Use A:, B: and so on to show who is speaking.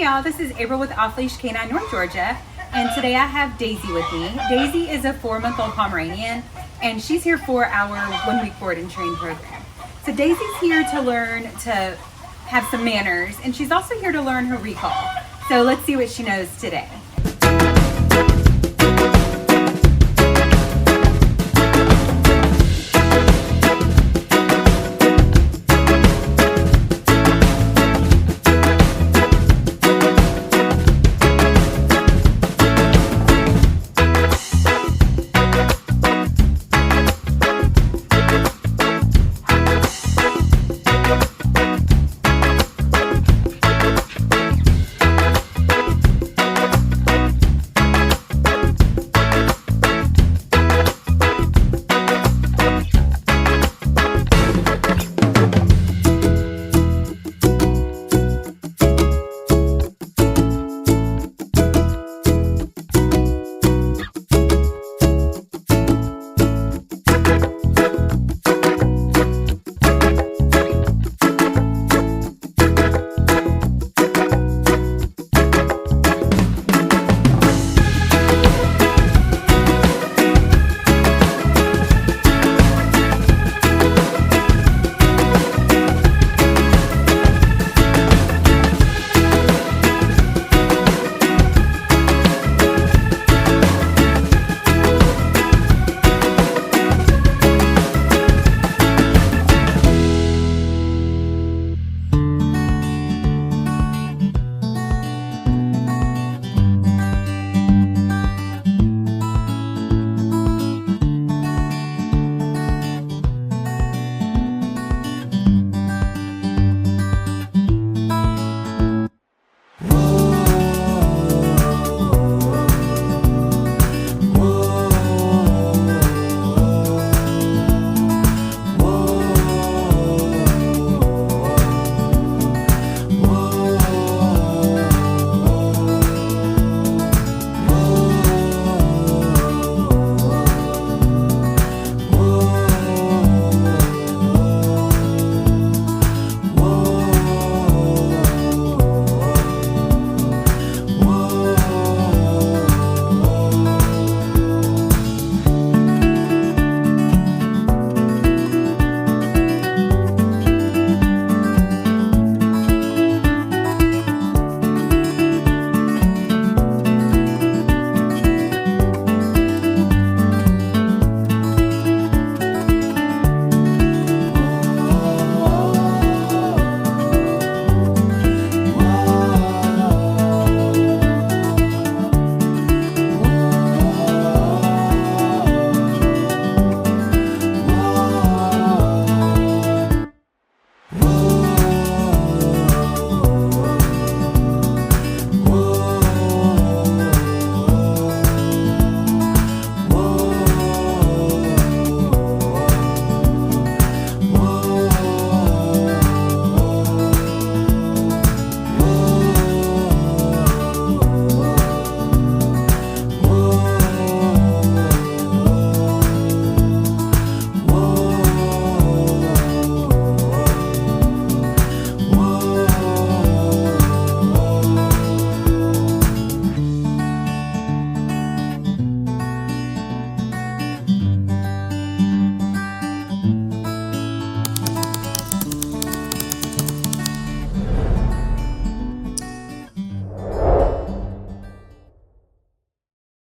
A: y'all, this is April with Off Leash Canine North Georgia, and today I have Daisy with me. Daisy is a 4-month-old Pomeranian, and she's here for our 1-week board and train program. So Daisy's here to learn to have some manners, and she's also here to learn her recall. So let's see what she knows today.